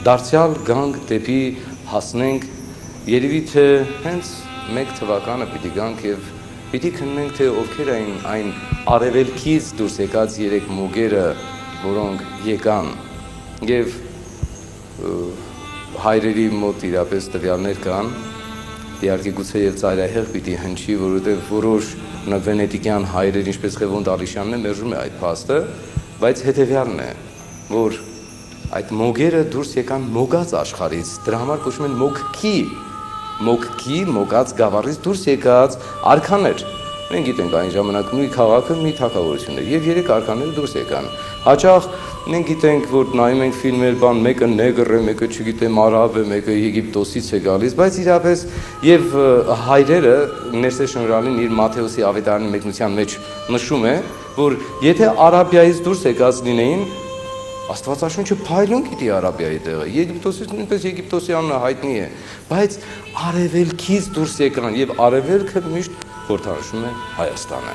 դարձյալ գանք դեպի հասնենք երևի թե հենց մեկ թվականը պիտի գանք եւ պիտի քննենք թե ովքեր այն արևելքից դուրս եկած երեք մոգերը, որոնք եկան եւ հայրերի մոտ իրապես տվյալներ կան, իհարկե գուցե եւ ծայրահեղ պիտի հնչի, որովհետեւ որոշ վենետիկյան հայրեր, ինչպես Ղևոն Դալիշյանն է, մերժում է այդ փաստը, բայց հետեւյալն է, որ այդ մոգերը դուրս եկան մոգած աշխարհից, դրա համար կոչվում են մոգած գավառից դուրս եկած արքաներ։ Մենք գիտենք այն ժամանակ նույն քաղաքը մի թագավորություն էր եւ երեք արքաները դուրս եկան։ Հաճախ մենք գիտենք, որ նայում ենք ֆիլմեր, մեկը նեգր է, մեկը չգիտեմ արաբ է, մեկը Եգիպտոսից է գալիս, բայց իրապես եւ հայրերը Ներսես Շնորհալին իր Մատթեոսի ավետարանի մեկնության մեջ նշում է, որ եթե Արաբիայից դուրս եկած լինեին, Աստվածաշունչը փայլուն գիտի Արաբիայի տեղը, Եգիպտոսից նույնպես Եգիպտոսի անունը հայտնի է, բայց արևելքից դուրս եկան եւ արևելքը միշտ խորհրդանշում է Հայաստանը։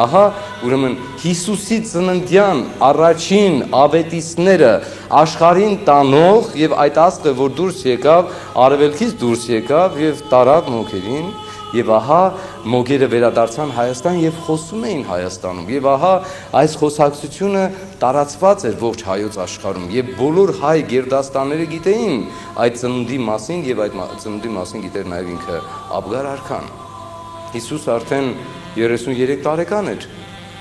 Ահա, ուրեմն Հիսուսի ծննդյան առաջին ավետիստները աշխարհին տանող եւ այդ աստղը, որ դուրս եկավ, արևելքից դուրս եկավ եւ տարավ մոգերին, եւ ահա մոգերը վերադարձան Հայաստան եւ խոսում էին Հայաստանում, եւ ահա այս խոսակցությունը տարածված էր ողջ հայոց աշխարհում եւ բոլոր հայ գերդաստանները գիտեին այդ ծննդի մասին եւ այդ ծննդի մասին գիտեր նաեւ ինքը Աբգար արքան։ Հիսուս արդեն 33 տարեկան էր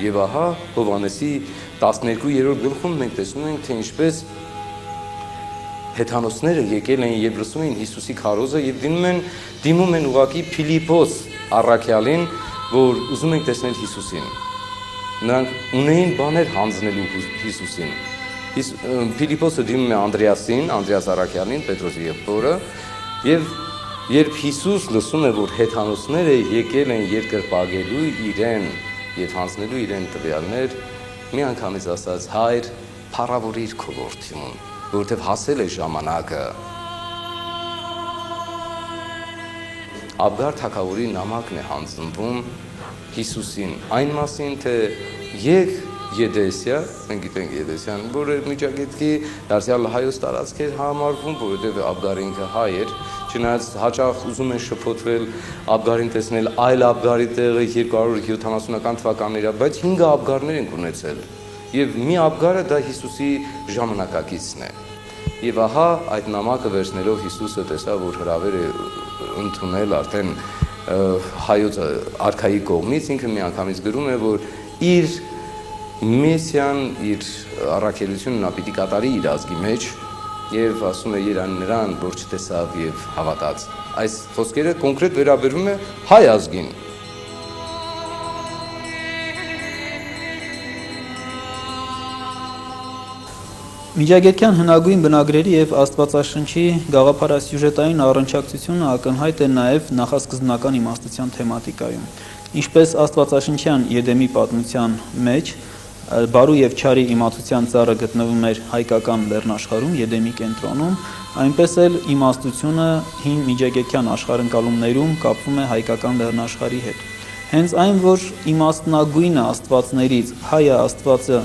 եւ ահա Հովհաննեսի 12-րդ գլխում մենք տեսնում ենք թե ինչպես հեթանոսները եկել են եւ լսում են Հիսուսի քարոզը եւ դիմում են ուղակի Փիլիպոս առաքյալին, որ ուզում են տեսնել Հիսուսին։ Նրանք ունեին բաներ հանձնելու Հիսուսին։ Փիլիպոսը դիմում է Անդրեաս առաքյալին, Պետրոսի եղբորը, եւ երբ Հիսուս լսում է, որ հեթանոսները եկել են երկրպագելու իրեն եւ հանձնելու իրեն տվյալներ, մի անգամից ասաց. «Հայր, փառավորիր քո որդին, որովհետև հասել է ժամանակը»։ Աբգար թագավորի նամակն է հանձնվում Հիսուսին այն մասին, թե եկ Եդեսիա, մենք գիտենք Եդեսիան, որը Միջագետքի դարձյալ հայոց տարածք էր համարվում, որովհետև Աբգարը ինքը հայ էր, չնայած հաճախ ուզում են շփոթվել Աբգարին տեսնել այլ Աբգարի տեղը 270-ական թվականների, բայց 5 Աբգարներ են ունեցել, եւ մի Աբգարը դա Հիսուսի ժամանակակիցն է։ Եվ ահա այդ նամակը վերցնելով Հիսուսը տեսավ, որ հրավեր է ընդունել արդեն հայոց արքայի կողմից, ինքը մի անգամից գրում է, որ իր մեսիան, իր առաքելությունը նա պիտի կատարի իր ազգի մեջ եւ ասում է երան նրան, որ չտեսավ եւ հավատաց։ Այս խոսքերը կոնկրետ վերաբերում է հայ ազգին։ Միջագետքյան հնագույն բնագրերի եւ Աստվածաշնչի գաղափարասյուժետային առնչակցությունը ակնհայտ է նաեւ նախասկզբնական իմաստության թեմատիկայում։ Ինչպես Աստվածաշնչյան Եդեմի պատմության մեջ բարու եւ չարի իմացության ծառը գտնվում էր հայկական լեռնաշխարհում, Եդեմի կենտրոնում, այնպես էլ իմաստությունը հին միջագետքյան աշխարհընկալումներում կապվում է հայկական լեռնաշխարհի հետ։ Հենց այն, որ իմաստնագույնը աստվածներից հայը աստվածը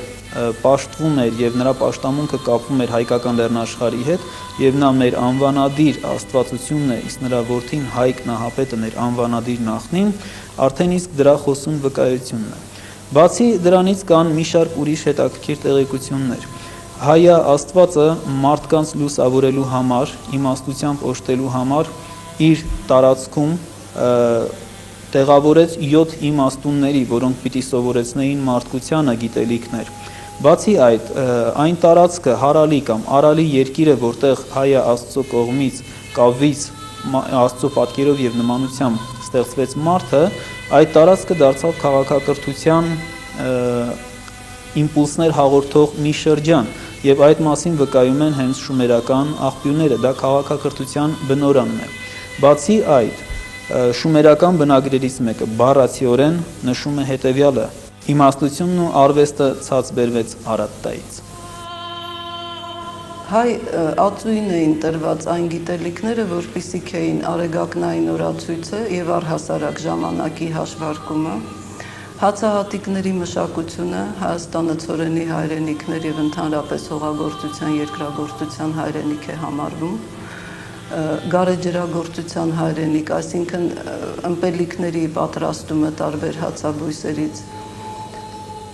պաշտվում էր եւ նրա պաշտամունքը կապվում էր հայկական լեռնաշխարհի հետ եւ նա մեր անվանադիր աստվածությունն է, իսկ նրա որդին Հայկ Նահապետը մեր անվանադիր նախնին, արդեն իսկ դրա խոսուն վկայությունն է։ Բացի դրանից կան մի շարք ուրիշ հետաքրքիր տեղեկություններ։ Հայա աստվածը մարդկանց լուսավորելու համար, իմաստությամբ օժտելու համար իր տարածքում տեղավորեց 7 իմաստունների, որոնք պիտի սովորեցնեին մարդկությանը գիտելիքներ։ Բացի այդ, այն տարածքը հարալի կամ արալի երկիրը, որտեղ հայա Աստծո կողմից կավից Աստծո պատկերով եւ նմանությամբ ստեղծվեց մարդը, այդ տարածքը դարձավ քաղաքակրթության իմպուլսներ հաղորդող մի շրջան, եւ այդ մասին վկայում են հենց շումերական աղբյուրները, դա քաղաքակրթության բնորանն է։ Բացի այդ, շումերական բնագրերից մեկը բառացիորեն նշում է հետեւյալը. իմաստությունն ու արվեստը ցած բերվեց Արատտայից։ Հայ ածուին էին տրված այն գիտելիքները, որպիսիք էին արեգակնային օրացույցը եւ առհասարակ ժամանակի հաշվարկումը, Հացահատիկների մշակությունը, Հայաստանը ցորենի հայրենիքներ եւ ընդհանրապես հողագործության, երկրագործության հայրենիք է համարվում, գարեջրագործության հայրենիք, այսինքն ըմպելիքների պատրաստումը տարբեր հացաբույսերից,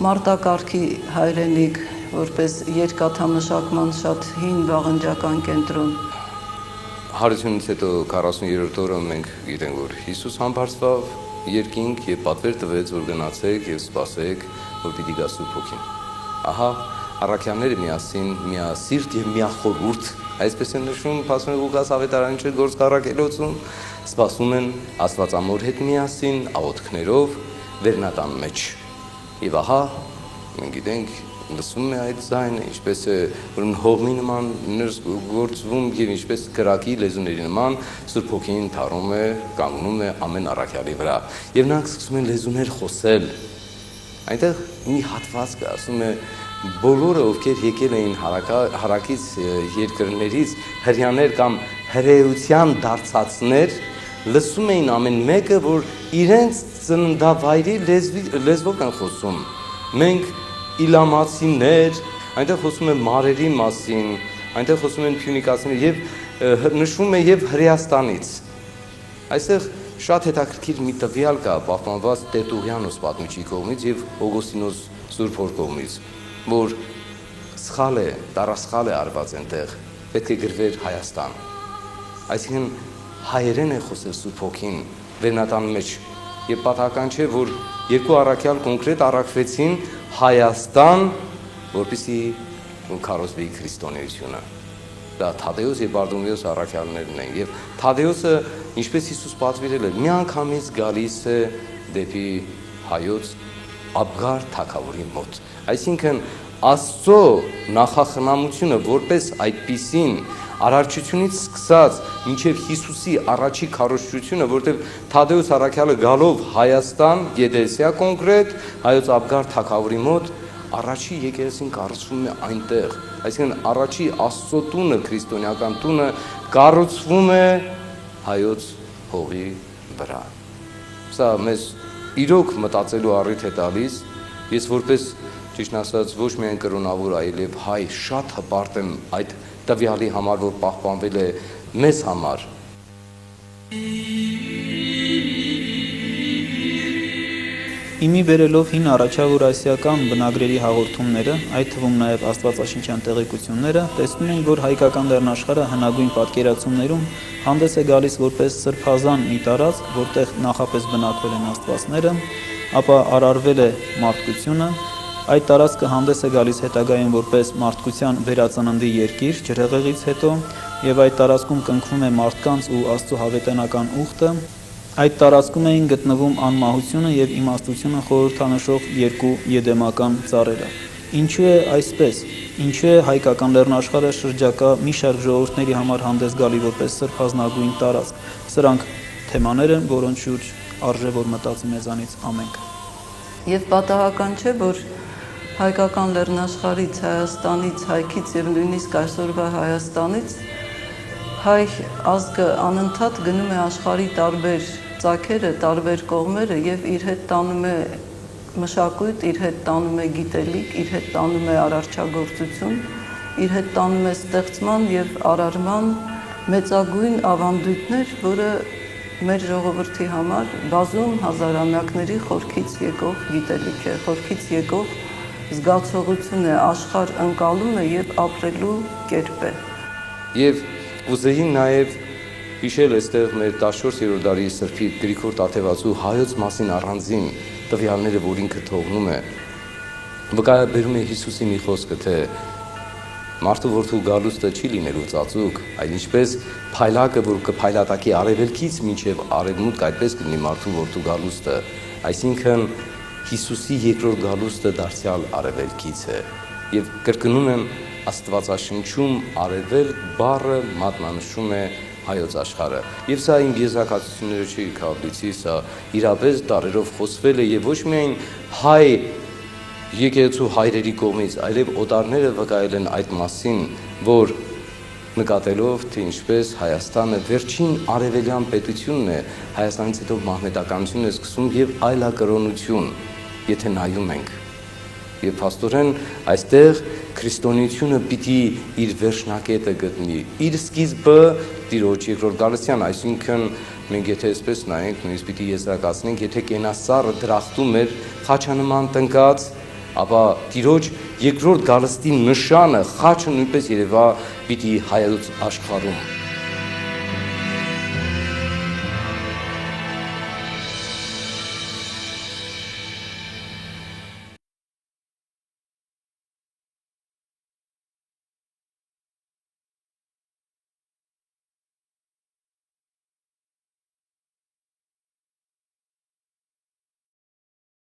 մարտակարգի հայրենիք, որպես երկաթամշակման շատ հին վաղնջական կենտրոն։ Հարությունից հետո 43-րդ օրը մենք գիտենք, որ Հիսուս համբարձվավ երկինք եւ պատվեր տվեց, որ գնացեք եւ սպասեք, որ պիտի գա Սուրբ Հոգին։ Ահա առաքյալները միասին, միասիրտ եւ միախորհուրդ, այսպես են նշում Փաստորեն Ղուկաս ավետարանչի գործ առաքելոցում, սպասում են Աստվածամոր հետ միասին աղոթքներով վերնատան մեջ։ Եվ ահա մենք գիտենք լսում է այդ ձայնը, ինչպես է ուրեմն հողմի նման գործվում եւ ինչպես կրակի լեզուների նման Սուրբ Հոգին թարում է, կանգնում է ամեն առաքյալի վրա։ Եվ նրանք սկսում են լեզուներ խոսել։ Այնտեղ մի հատված կա, ասում է բոլորը, ովքեր եկել էին հարակից երկրներից, հрьяաներ կամ հրեության դարձածներ, լսում էին ամեն մեկը, որ իրենց ծննդավայրի լեզվով են խոսում։ Մենք իլամացիներ, այնտեղ խոսում են մարերի մասին, այնտեղ խոսում են փյունիկացիներ եւ նշվում է եւ Հրեաստանից։ Այստեղ շատ հետաքրքիր մի տվյալ կա պահպանված Տետուղյանոս պատմիչի կողմից եւ Օգոստինոս Սուրբ Հոր կողմից, որ սխալ է, տարասխալ է արված այնտեղ, պետք է գրվեր Հայաստան։ Այսինքն հայերեն է խոսել Սուրբ Հոգին վերնատան մեջ եւ պատահական չէ, որ երկու առաքյալ կոնկրետ առաքվեցին Հայաստան, որպեսզի քարոզվի քրիստոնեությունը։ Դա Թադեոս եւ Բարդոմեոս առաքյալներն են եւ Թադեոսը, ինչպես Հիսուս պատվիրել է, միանգամից գալիս է դեպի հայոց Աբգար թագավորի մոտ։ Այսինքն Աստծո նախախնամությունը որպես այդպիսին արարչությունից սկսած մինչև Հիսուսի առաջի քարոզչությունը, որտեղ Թադեոս առաքյալը գալով Հայաստան, Գեդեսիա կոնկրետ, հայոց Աբգար թագավորի մոտ, առաջի եկեղեցին կառուցվում է այնտեղ։ Այսինքն առաջի Աստծո տունը, քրիստոնեական տունը կառուցվում է հայոց հողի վրա։ Սա մեզ իրոք մտածելու առիթ է տալիս, ես որպես ճիշտ ասած ոչ միայն կրոնավոր, այլև հայ շատ հպարտ եմ այդ տվյալի համար, որ պահպանվել է մեզ համար։ Իմի բերելով հին առաջավոր ասիական բնագրերի հաղորդումները, այդ թվում նաև աստվածաշնչյան տեղեկությունները, տեսնում ենք, որ հայկական լեռնաշխարհը հնագույն պատկերացումներում հանդես է գալիս որպես սրբազան մի տարածք, որտեղ նախապես բնակվել են աստվածները, ապա արարվել է մարդկությունը, այդ տարածքը հանդես է գալիս հետագայում որպես մարդկության վերածննդի երկիր ջրհեղեղից հետո, եւ այդ տարածքում կնքվում է մարդկանց ու Աստծո հավետենական ուխտը, այդ տարածքում էին գտնվում անմահությունը եւ իմաստությունը խորհրդանշող երկու եդեմական ծառերը։ Ինչու է այսպես։ Ինչու է հայկական լեռնաշխարհը շրջակա մի շարք ժողովուրդների համար հանդես գալի որպես սրբազնագույն տարածք։ Սրանք թեմաներ են, որոնց շուրջ արժե որ մտածի մեզանից ամենք։ Եվ պատահական չէ, որ հայկական լեռնաշխարհից, Հայաստանից, Հայքից եւ նույնիսկ այսօրվա Հայաստանից հայ ազգը անընդհատ գնում է աշխարհի տարբեր ծագերը, տարբեր կողմերը եւ իր հետ տանում է մշակույթ, իր հետ տանում է գիտելիք, իր հետ տանում է արարչագործություն, իր հետ տանում է ստեղծման եւ արարման մեծագույն ավանդույթներ, որը մեր ժողովրդի համար բազում հազարամյակների խորքից եկող գիտելիք է, խորքից եկող զգացողություն է, աշխարհ ընկալում է եւ ապրելու կերպ է։ Եվ ուզեին նաև հիշել այստեղ մեր 14-րդ դարի սրբի Գրիգոր Տաթևացու հայոց մասին առանձին տվյալները, որ ինքը թողնում է։ Վկայաբերում է Հիսուսի մի խոսքը, թե մարդու որդու գալուստը չի լինելու ծածուկ, այլ ինչպես փայլակը, որ կփայլատակի արևելքից մինչև արևմուտք, այդպես կլինի մարդու որդու գալուստը։ Այսինքն Հիսուսի երկրորդ գալուստը դարձյալ արևելքից է։ Եվ կրկնում եմ, Աստվածաշնչում արևել բառը մատնանշում է հայոց աշխարհը։ Եվ սա իմ եզրակացությունները չի քավլիցի, սա իրապես դարերով խոսվել է եւ ոչ միայն հայ եկեղեցու հայրերի կողմից, այլև օտարները վկայել են այդ մասին, որ նկատելով, թե ինչպես Հայաստանը վերջին արևելյան պետությունն է, Հայաստանից հետո մահմեդականությունն է սկսում եւ այլակրոնություն։ եթե նայում ենք։ Եվ փաստորեն այստեղ քրիստոնեությունը պիտի իր վերջնակետը գտնի, իր սկիզբը Տիրոջ երկրորդ գալստյան, այսինքն մենք եթե այսպես նայենք, նույնիսկ պիտի եզրակացնենք, եթե կենասառը դրախտում էր խաչանման տնկած, ապա Տիրոջ երկրորդ գալստի նշանը, խաչը նույնպես երևա պիտի հայոց աշխարհում